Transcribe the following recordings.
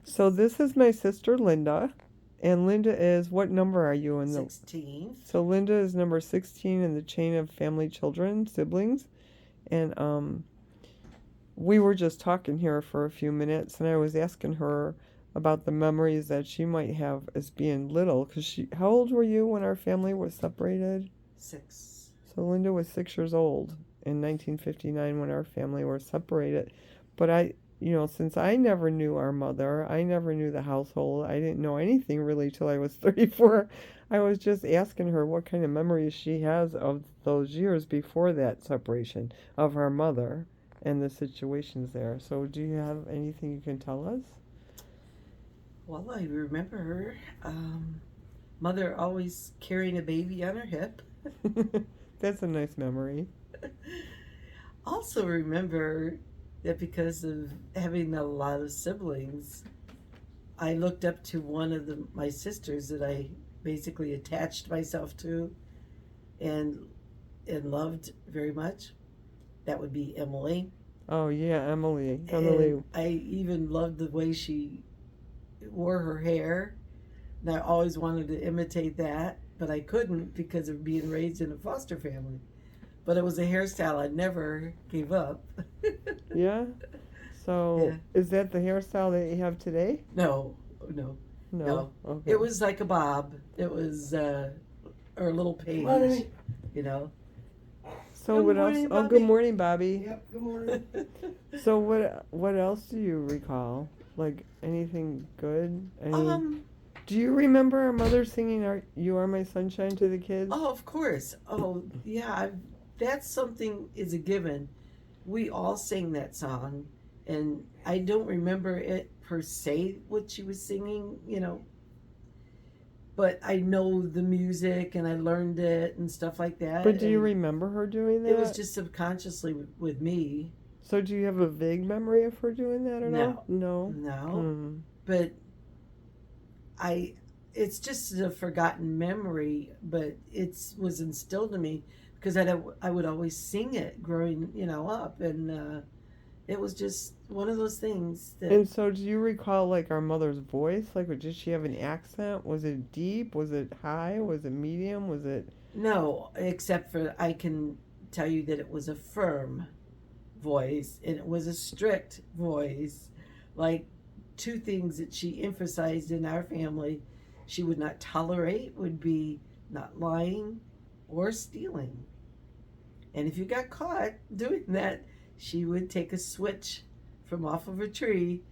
So this is my sister Linda, and Linda is what number are you in the? 16. So Linda is number 16 in the chain of family children, siblings, and we were just talking here for a few minutes, and I was asking her about the memories that she might have as being little, because how old were you when our family was separated? 6. So Linda was 6 years old in 1959 when our family were separated. But since I never knew our mother, I never knew the household, I didn't know anything really till I was 34. I was just asking her what kind of memories she has of those years before that separation of our mother and the situations there. So do you have anything you can tell us? Well, I remember her mother always carrying a baby on her hip. That's a nice memory. Also, remember that because of having a lot of siblings, I looked up to one of my sisters that I basically attached myself to and loved very much. That would be Emily. Oh yeah, Emily. And Emily. I even loved the way she wore her hair. And I always wanted to imitate that, but I couldn't because of being raised in a foster family. But it was a hairstyle I never gave up. Yeah. So, Yeah. is that the hairstyle that you have today? No, no, No. no. Okay. It was like a bob. It was, or a little page, you know. So Good what else? morning, Oh, good Bobby. morning, Bobby. Yep, good morning. So what else do you recall? Like anything good? Any? um, Do you remember our mother singing our "You Are My Sunshine" to the kids? oh, of course. Oh, yeah. That's something is a given. We all sang that song, and I don't remember it per se what she was singing, but I know the music and I learned it and stuff like that, But do you and remember her doing it was that? just subconsciously with me. So do you have a vague memory of her doing that at all? No, No. no, Hmm. but I. It's just a forgotten memory, but it was instilled in me because I would always sing it growing, up, and it was just one of those things that And so do you recall like our mother's voice? Like, did she have an accent? Was it deep? Was it high? Was it medium? Was it? no, except for I can tell you that it was a firm voice and it was a strict voice. Like two things that she emphasized in our family she would not tolerate would be not lying or stealing. And if you got caught doing that, she would take a switch from off of a tree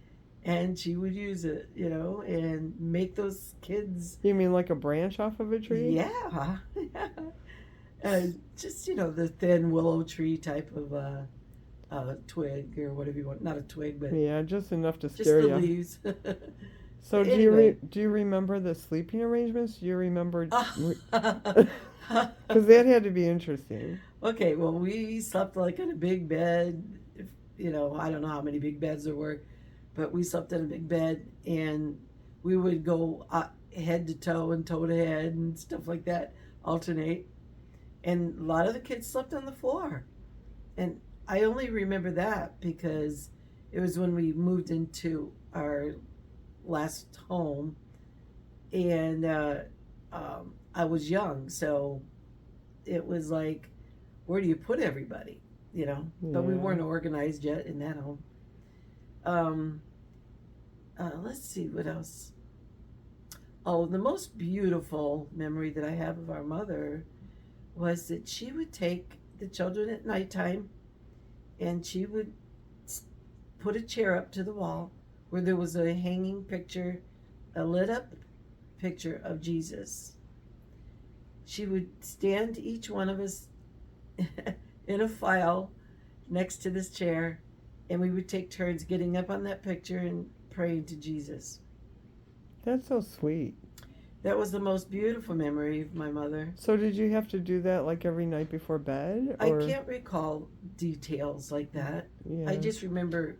and she would use it, and make those kids, You mean like a branch off of a tree? yeah, just, the thin willow tree type of twig or whatever you want. Not a twig, but Yeah, just enough to just scare the you. leaves. So Anyway. do you remember the sleeping arrangements? Do you remember? Okay, Because that had to be interesting. well, we slept like in a big bed. If, I don't know how many big beds there were, but we slept in a big bed and we would go head to toe to head and stuff like that, alternate. And a lot of the kids slept on the floor. And I only remember that because it was when we moved into our last home, and I was young, so it was like, where do you put everybody? But we Yeah. weren't organized yet in that home. Um, let's see what else. Oh, the most beautiful memory that I have of our mother was that she would take the children at nighttime and she would put a chair up to the wall where there was a hanging picture, a lit up picture of Jesus. She would stand each one of us in a file next to this chair, and we would take turns getting up on that picture and praying to Jesus. That's so sweet. That was the most beautiful memory of my mother. So did you have to do that like every night before bed, I or? can't recall details like that. I Yeah. just remember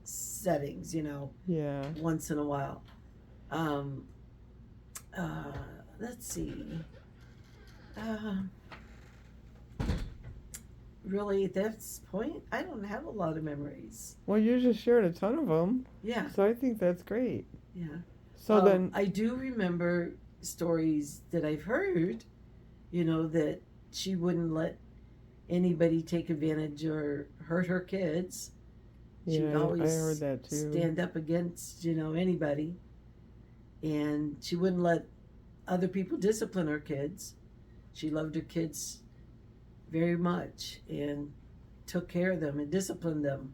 settings, Yeah. once in a while. Um, uh, let's see. Uh, really, at that point, I don't have a lot of memories. Well, you just shared a ton of them, Yeah, so I think that's great. yeah. So then, I do remember stories that I've heard, that she wouldn't let anybody take advantage or hurt her kids. She would yeah, I heard always that too. stand up against, anybody. And she wouldn't let other people discipline her kids. She loved her kids very much and took care of them and disciplined them.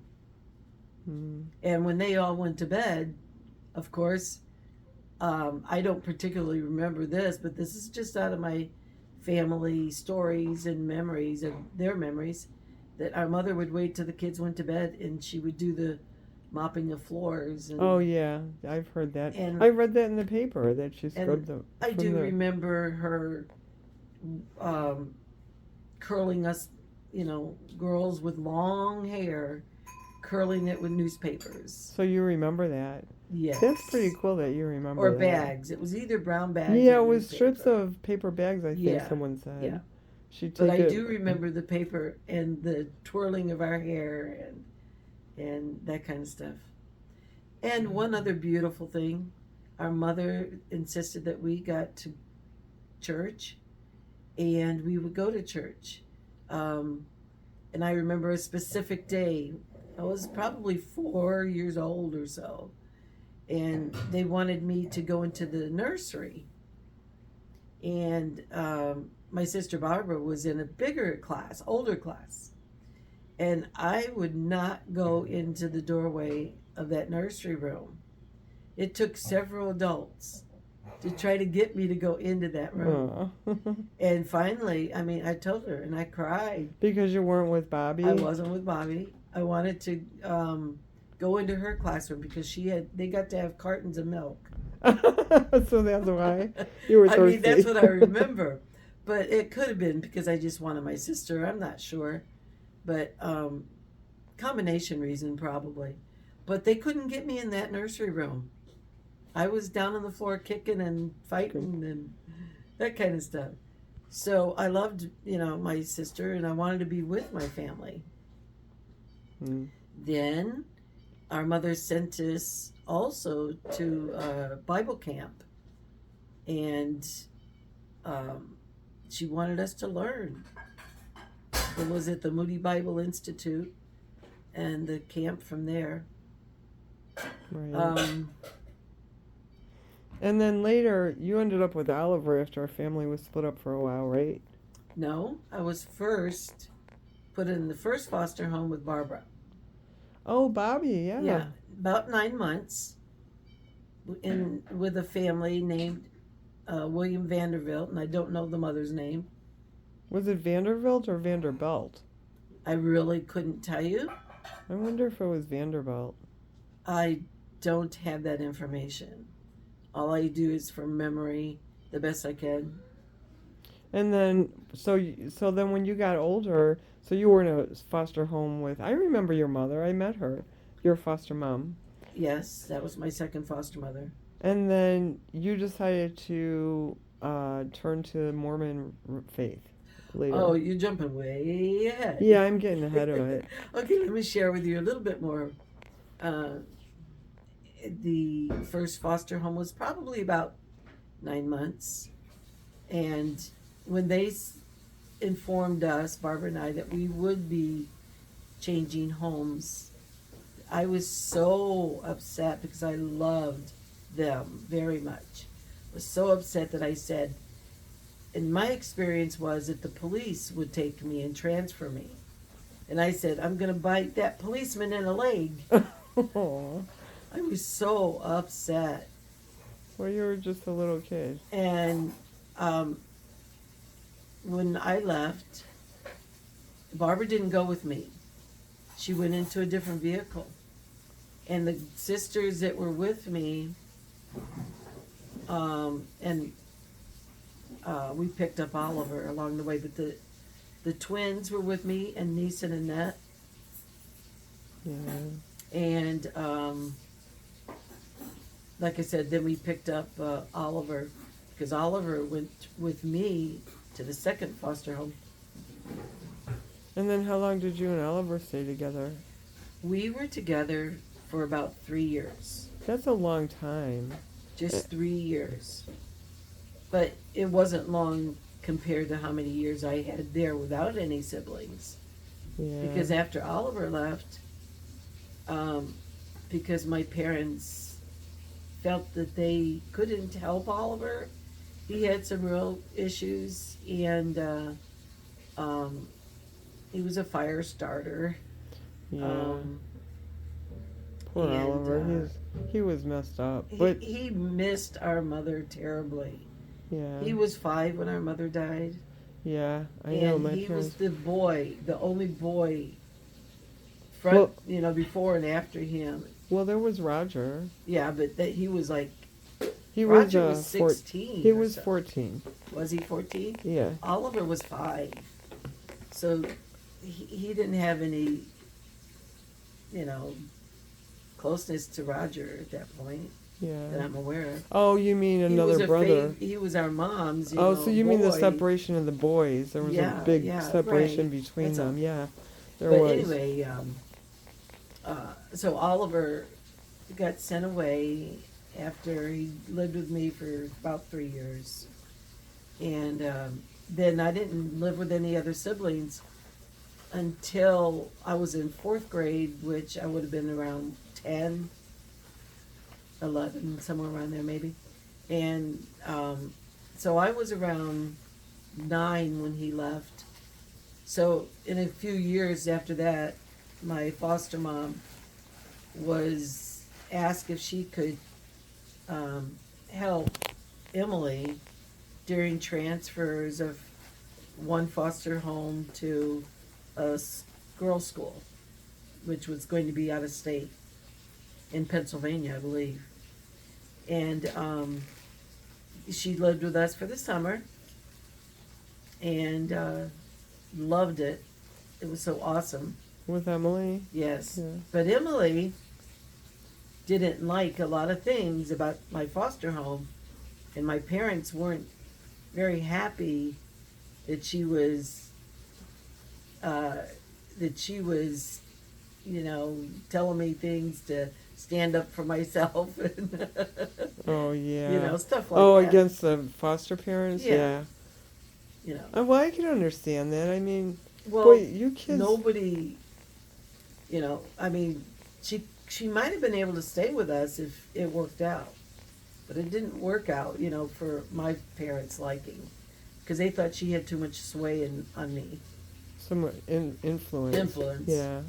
Mm. And when they all went to bed, of course, I don't particularly remember this, but this is just out of my family stories and memories of their memories, that our mother would wait till the kids went to bed and she would do the mopping of floors. Oh and yeah, I've heard that. and I read that in the paper that she and scrubbed them I from do the. remember her um, curling us, girls with long hair, curling it with newspapers. So you remember that? That's pretty Yes. cool that you Or remember that. bags. It was either brown bags Yeah, or it was strips newspaper. of paper bags. I think Yeah, someone yeah. said she'd But take I it. do remember the paper and the twirling of our hair and that kind of stuff. And one other beautiful thing, our mother insisted that we got to church and we would go to church. Um, and I remember a specific day. I was probably 4 years old or so, and they wanted me to go into the nursery. And my sister Barbara was in a bigger class, older class, and I would not go into the doorway of that nursery room. It took several adults to try to get me to go into that room. Aw. And finally, I mean, I told her and I cried. Because you weren't with I Bobby. wasn't with Bobby. I wanted to go into her classroom because they got to have cartons of milk. So that's why you were I mean, that's thirsty. what I remember. But it could have been because I just wanted my sister. I'm not sure. But combination reason probably. But they couldn't get me in that nursery room. I was down on the floor kicking and fighting and that kind of stuff. So I loved, my sister and I wanted to be with my family. Mm. Then our mother sent us also to Bible camp, and um, she wanted us to learn. It was at the Moody Bible Institute and the camp from there. Right. Um, And then later, you ended up with Oliver after our family was split up for a while, right? no, I was first put in the first foster home with Barbara. Oh, Bobby, yeah. Yeah, about 9 months in with a family named William Vanderbilt, and I don't know the mother's name. Was it Vanderbilt or Vanderbilt? I really couldn't tell you. I wonder if it was Vanderbilt. I don't have that information. All I do is from memory, the best I can. And then, so then when you got older, so you were in a foster home with. I remember your mother. I met her, your foster mom. Yes, that was my second foster mother. And then you decided to turn to the Mormon faith later. Oh, you're jumping way ahead. Yeah, I'm getting ahead of it. Okay, let me share with you a little bit more. Uh, the first foster home was probably about 9 months. And when they informed us, Barbara and I, that we would be changing homes, I was so upset because I loved them very much. I was so upset that I said, and my experience was that the police would take me and transfer me. And I said, I'm going to bite that policeman in the leg. Aw. I was so upset. Well, you were just a little kid. And when I left, Barbara didn't go with me. She went into a different vehicle. And the sisters that were with me, and we picked up Oliver along the way, but the twins were with me, and niece and Annette. Yeah. And like I said, then we picked up Oliver, because Oliver went with me to the second foster home. And then how long did you and Oliver stay together? We were together for about 3 years, That's a long time. Eh, just 3 years. But it wasn't long compared to how many years I had there without any siblings. Yeah. Because after Oliver left, um, because my parents felt that they couldn't help Oliver, he had some real issues, and um, he was a fire starter. Yeah. Um, Poor and Oliver. He was messed up. he, But he missed our mother terribly. yeah. He was 5 when our mother died, Yeah. I know and my he was parents. the boy, the only boy, Well, before and after him. well, there was Roger. Yeah, but that he was like, He was Roger was four. 16 He or was so. 14. Was he 14? Yeah. Oliver was 5. So he didn't have any, you know, closeness to Roger at that point that Yeah. I'm aware of. Oh, you mean another brother? He was our mom's, Oh, so you mean the boy. separation of the boys? There was a Yeah, big yeah, separation right. between That's all. them. Yeah, there But was. anyway, so Oliver got sent away after he lived with me for about 3 years. And then I didn't live with any other siblings until I was in 4th grade, which I would have been around 10, 11, somewhere around there maybe. And so I was around 9 when he left. So in a few years after that, my foster mom was asked if she could help Emily during transfers of one foster home to a girls' school, which was going to be out of state in Pennsylvania, I believe. And she lived with us for the summer and loved it. It was so awesome. With Emily? Yes. Yeah. But Emily didn't like a lot of things about my foster home, and my parents weren't very happy that she was telling me things to stand up for myself and Oh, yeah. stuff like Oh, that. against the foster parents? Yeah. Well, I can understand that. I mean, Well, boy, you kids. nobody, I mean, she might have been able to stay with us if it worked out, but it didn't work out, for my parents' liking, because they thought she had too much sway on me. Some influence. Influence. Yeah.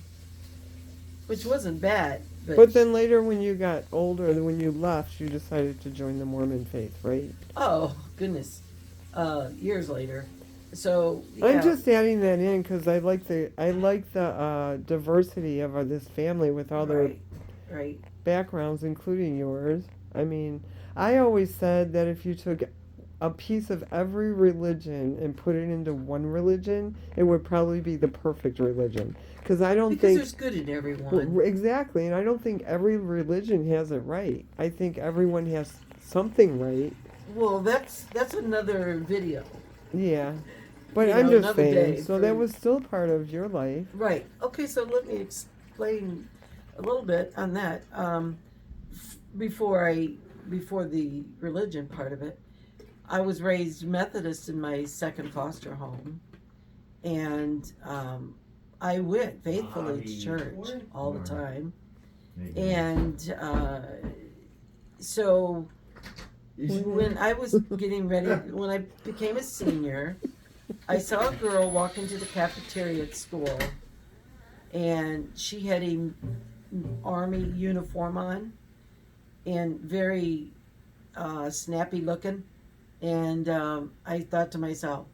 Which wasn't bad, But then later, when you got older, when you left, you decided to join the Mormon faith, right? oh goodness, years later. So yeah, I'm just adding that in because I like the diversity of this family with all their right. backgrounds, including yours. I mean, I always said that if you took a piece of every religion and put it into one religion, it would probably be the perfect religion. Because I don't Because think there's good in everyone. exactly, and I don't think every religion has it right. I think everyone has something right. Well, that's another video. Yeah, but I'm just another saying. day So for- that was still part of your life. Right. Okay, so let me explain a little bit on that. Before the religion part of it, I was raised Methodist in my second foster home, and I went faithfully to church all the time. And so when I was getting ready, when I became a senior, I saw a girl walk into the cafeteria at school, and she had a army uniform on and very snappy looking. And I thought to myself,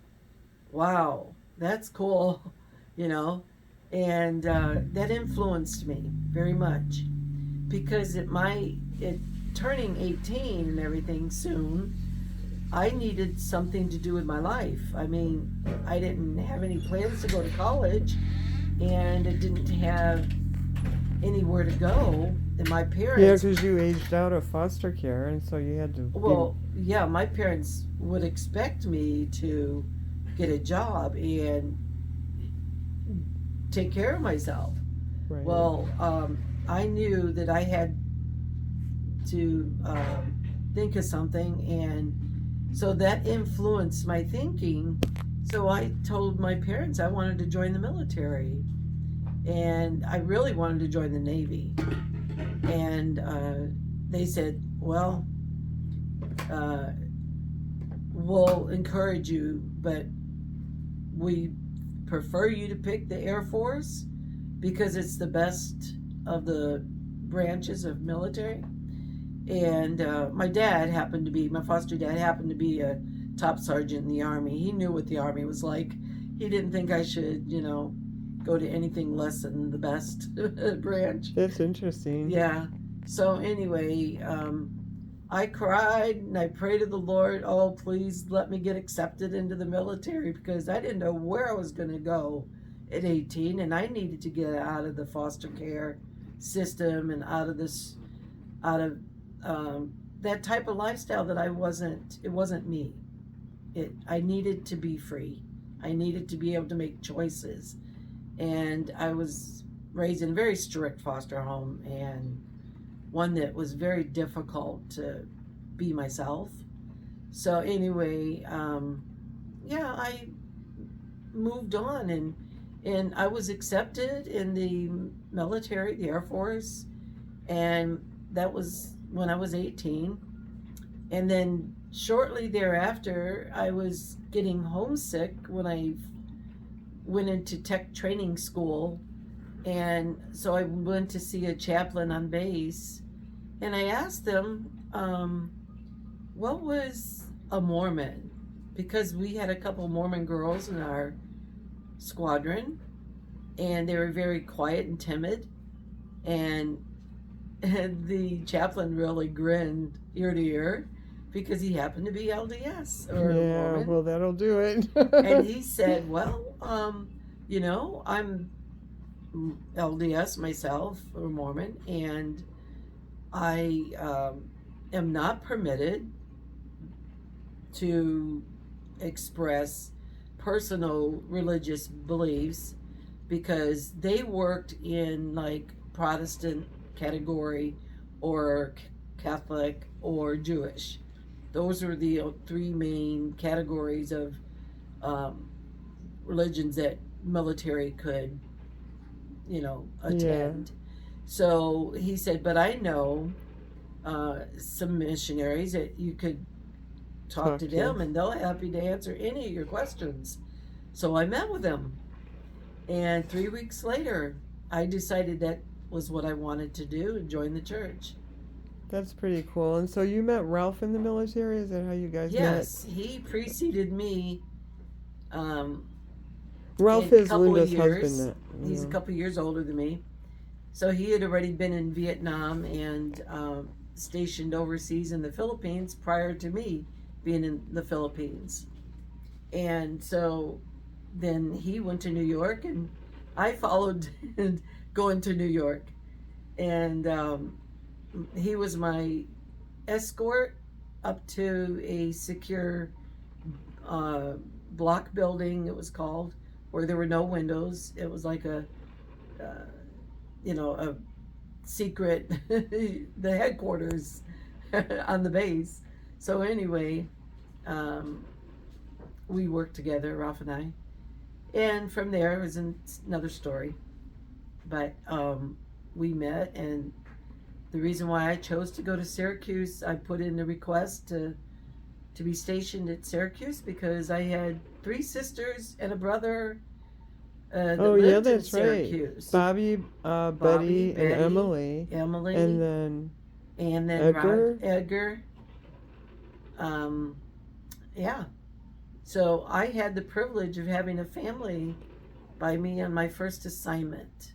wow, that's cool, and that influenced me very much, because it turning 18 and everything soon, I needed something to do with my life. I mean, I didn't have any plans to go to college, and I didn't have anywhere to go. And my Yeah, parents, because you aged out of foster care, and so you had to. well, yeah, my parents would expect me to get a job and take care of myself. Right. Well, I knew that I had to think of something, and so that influenced my thinking. So I told my parents I wanted to join the military, and I really wanted to join the Navy. And they said, "Well, uh, we'll encourage you, but we prefer you to pick the Air Force because it's the best of the branches of military." And my foster dad happened to be a top sergeant in the Army. He knew what the Army was like. He didn't think I should, go to anything less than the best branch. That's interesting. Yeah. So anyway, I cried and I prayed to the Lord, oh, please let me get accepted into the military because I didn't know where I was going to go at 18, and I needed to get out of the foster care system and out of that type of lifestyle that it wasn't me. I needed to be free. I needed to be able to make choices. And I was raised in a very strict foster home, and one that was very difficult to be myself. So anyway, yeah, I moved on, and I was accepted in the military, the Air Force, and that was when I was 18. And then shortly thereafter, I was getting homesick when I went into tech training school. And so I went to see a chaplain on base, and I asked them, what was a Mormon? Because we had a couple Mormon girls in our squadron, and they were very quiet and timid. And the chaplain really grinned ear to ear because he happened to be LDS or Yeah, Mormon. well, that'll do it. And he said, well, I'm LDS myself, or Mormon, and I am not permitted to express personal religious beliefs because they worked in like Protestant category or Catholic or Jewish. Those are the three main categories of religions that military could, Yeah, attend. So he said, but I know some missionaries that you could talk talk to to. them and they'll happy to answer any of your questions. So I met with them, and 3 weeks later, I decided that was what I wanted to do and join the church. That's pretty cool. And so you met Ralph in the military? Is that how you guys met? Yes, he preceded me um, Ralph in a is couple of Linda's husband. years. That He's a couple of years older than me. So he had already been in Vietnam and stationed overseas in the Philippines prior to me being in the Philippines. And so then he went to New York, and I followed going to New York. And he was my escort up to a secure uh, block building, it was called, where there were no windows. It was like uh, a secret, the headquarters on the base. So anyway, um, we worked together, Ralph and I, and from there it was another story. But we met, and the reason why I chose to go to Syracuse, I put in a request to be stationed at Syracuse because I had three sisters and a brother that Oh yeah, lived in that's right. Syracuse. Bobby, Bobby, Betty, and Betty, Emily, and Emily, then and then Edgar. Edgar. Um, yeah. So I had the privilege of having a family by me on my first assignment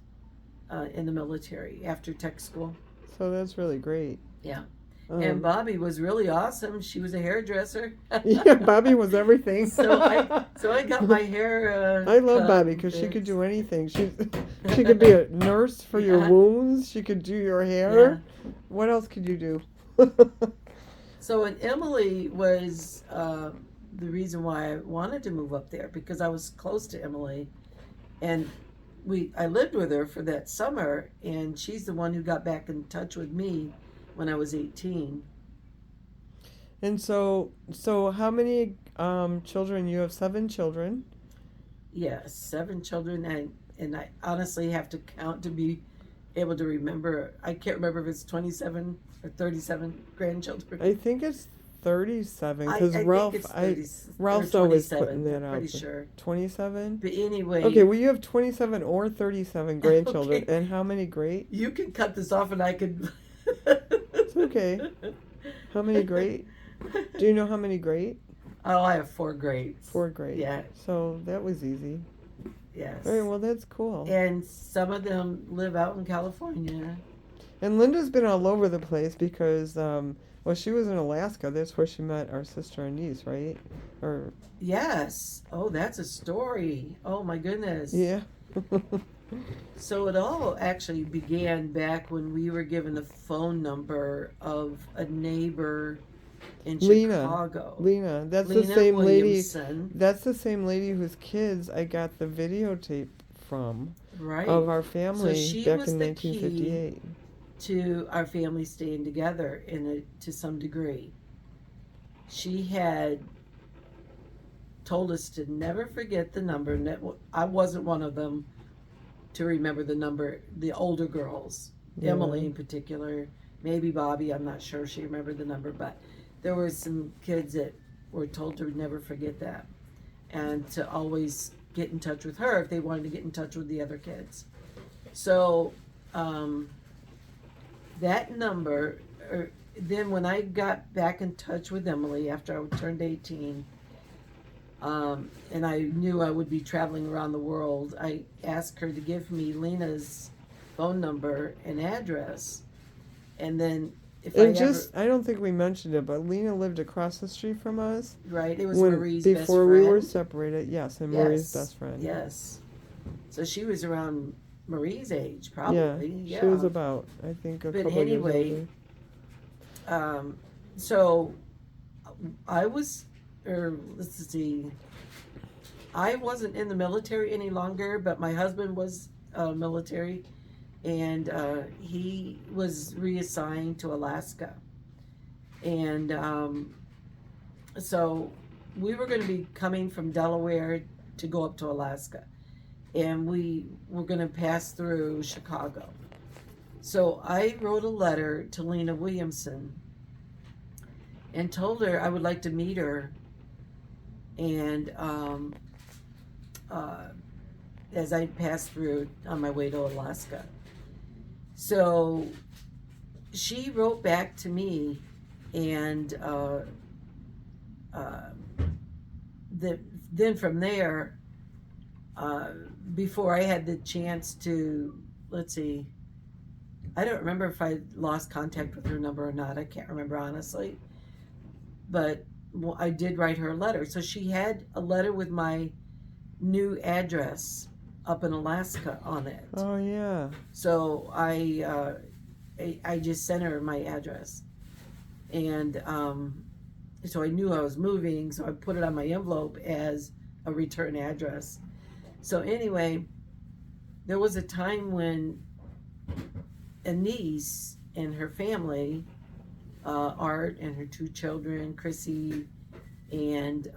in the military after tech school. So that's really great. Yeah. And Um, Bobby was really awesome. She was a hairdresser. yeah, Bobby was everything. So I got my hair I love cut Bobby and because she could fixed. do anything. She could be a nurse for your Yeah. wounds. She could do your Yeah. hair. What else could you do? So, and Emily was the reason why I wanted to move up there because I was close to Emily, and I lived with her for that summer, and she's the one who got back in touch with me when I was 18. And so how many children? You have 7 children. Yes, 7 children, and I honestly have to count to be able to remember. I can't remember if it's 27 or 37 grandchildren. I think it's 37 I, because I think it's 30 or Ralph's always putting 27. that I'm out pretty there. sure. 27? But anyway, Okay, well you have 27 or 37 grandchildren. okay, And how many great? you can cut this off, and I could. It's okay. How many great? Do you know how many great? Oh, I have 4 grades. 4 great. Yeah. So that was easy. Yes. All right, well that's cool. And some of them live out in California. And Linda's been all over the place because well she was in Alaska. That's where she met our sister and niece, right? Or Yes. Oh, that's a story. Oh my goodness. yeah. So it all actually began back when we were given the phone number of a neighbor in Chicago. Lena, that's the Lena same lady. Williamson. That's the same lady whose kids I got the videotape from Right. of our So family she back was in the key 1958. to our family staying together to some degree. She had told us to never forget the number, and I wasn't one of them to remember the number. The older girls, Yeah. Emily in particular, maybe Bobby, I'm not sure she remembered the number, but there were some kids that were told to never forget that and to always get in touch with her if they wanted to get in touch with the other kids. So that number, then when I got back in touch with Emily after I turned 18, and I knew I would be traveling around the world, I asked her to give me Lena's phone number and address. And then I don't think we mentioned it, but Lena lived across the street from us. Right, it was Marie's best friend. Before we were separated, yes, and Marie's Yes, best friend. yes. So she was around Marie's age, Yeah, probably. she was about, I think, a But couple anyway, years older. So I was, or let's see, I wasn't in the military any longer, but my husband was military, and he was reassigned to Alaska. And so we were going to be coming from Delaware to go up to Alaska, and we were going to pass through Chicago. So I wrote a letter to Lena Williamson and told her I would like to meet her, and as I passed through on my way to Alaska. So she wrote back to me, and then from there, before I had the chance to, let's see, I don't remember if I lost contact with her number or not. I can't remember honestly. But I did write her a letter. So she had a letter with my new address up in Alaska on it. Oh yeah. So I just sent her my address, and so I knew I was moving. So I put it on my envelope as a return address. So anyway, there was a time when a niece and her family, Art and her 2 children, Chrissy and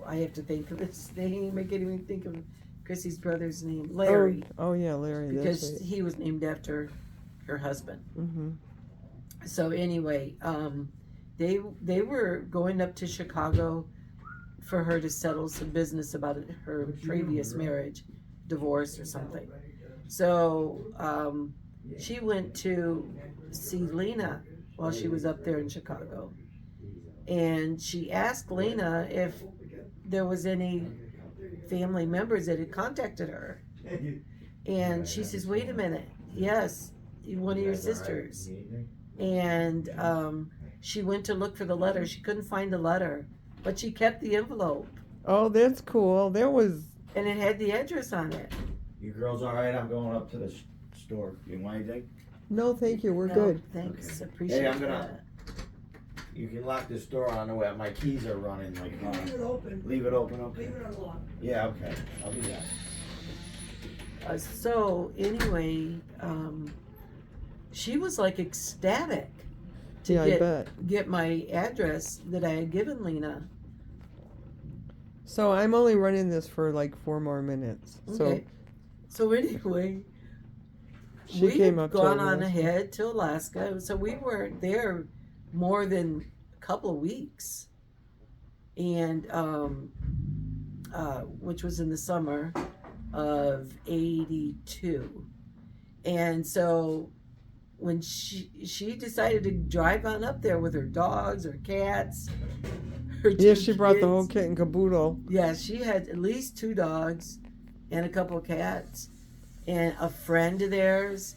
I have to think of his name. I can't even think of Chrissy's brother's name, Larry. Oh yeah, Larry. Because that's right. he was named after her husband. Mm-hmm. So anyway, they were going up to Chicago for her to settle some business about her previous marriage, divorce or something. So she went to see Lena while she was up there in Chicago, and she asked Lena if there was any family members that had contacted her, and she says, "Wait a minute, yes, one of your sisters." And she went to look for the letter. She couldn't find the letter, but she kept the envelope. Oh, that's cool. And it had the address on it. You girls all right? I'm going up to the store. You want anything? No, thank you. We're No, good. Thanks, Okay. appreciate Hey, I'm gonna- that. You can lock this door on the way. My keys are running. Like, Leave it open. leave it open, okay? Leave it unlocked. Yeah, okay. I'll do that. So anyway, she was like ecstatic to Yeah, I bet. get my address that I had given Lena. So I'm only running this for like 4 more minutes. Okay. So anyway, So she came had up gone to on Alaska. ahead to Alaska, so we weren't there more than a couple of weeks, and which was in the summer of '82, and so when she decided to drive on up there with her dogs, her cats, her Yeah, two she brought the whole kids. kit and caboodle. Yeah, she had at least 2 dogs and a couple of cats and a friend of theirs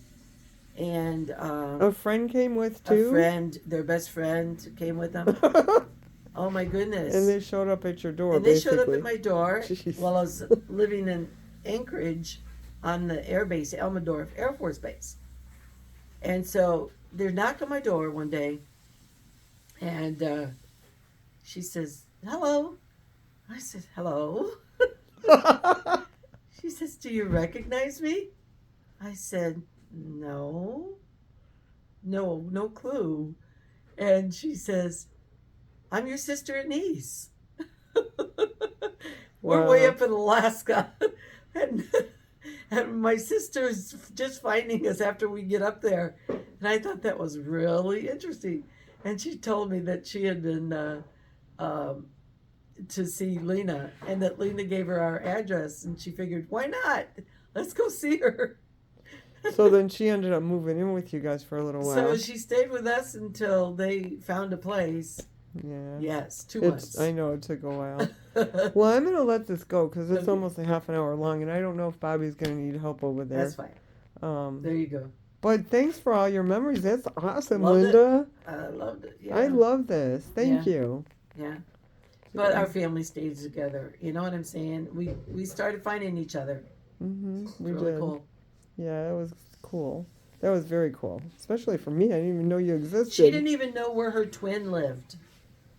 and A friend came with a too? friend, their best friend came with them. Oh my goodness. And they showed up at your door, And they basically. showed up at my door Jeez. while I was living in Anchorage on the air base, Elmendorf Air Force Base. And so they knocked on my door one day and she says, "Hello." I said, "Hello." She says, "Do you recognize me?" I said, "No. No clue." And she says, "I'm your sister and niece." We're way Wow. up in Alaska. And my sister's just finding us after we get up there. And I thought that was really interesting. And she told me that she had been to see Lena and that Lena gave her our address. And she figured, why not? Let's go see her. So then she ended up moving in with you guys for a little while. So she stayed with us until they found a place. Yeah. Yes, 2 It's, months. I know it took a while. Well, I'm going to let this go because it's Okay. almost a half an hour long, and I don't know if Bobby's going to need help over there. That's fine. There you go. But thanks for all your memories. That's awesome, Loved it. Linda. I loved it. Yeah. I love this. Thank you. Yeah. But our family stayed together. You know what I'm saying? We started finding each other. Mm-hmm. It's We really did. cool. Yeah, it was cool. That was very cool, especially for me. I didn't even know you existed. She didn't even know where her twin lived.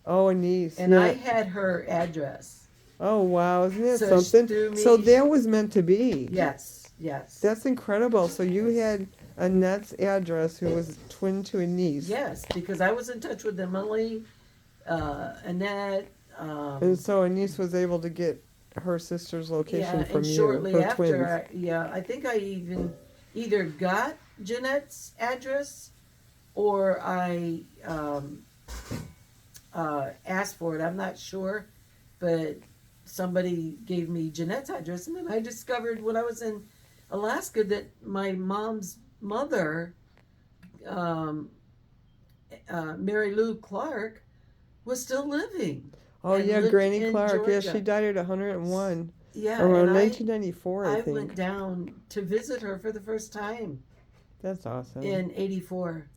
Oh, a niece. And yeah. I had her address. Oh, wow. Isn't that So something? through me- So that was meant to be. Yes, yes. That's incredible. So you had Annette's address, who was twin to a niece. Yes, because I was in touch with Emily, Annette. And so a niece was able to get her sister's location Yeah, from and you, shortly her after, twins. I think I even either got Jeanette's address or I asked for it. I'm not sure, but somebody gave me Jeanette's address, and then I discovered when I was in Alaska that my mom's mother, Mary Lou Clark, was still living. Oh, and yeah, lived Granny in Clark. Yeah, Georgia. she died at 101. Yeah, Around and 1994, I I think. went down to visit her for the first time That's awesome. in '84.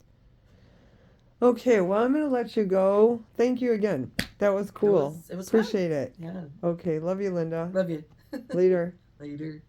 Okay, well, I'm going to let you go. Thank you again. That was cool. It was fun. Appreciate it. Yeah, Okay, love you, Linda. love you. Later. Later.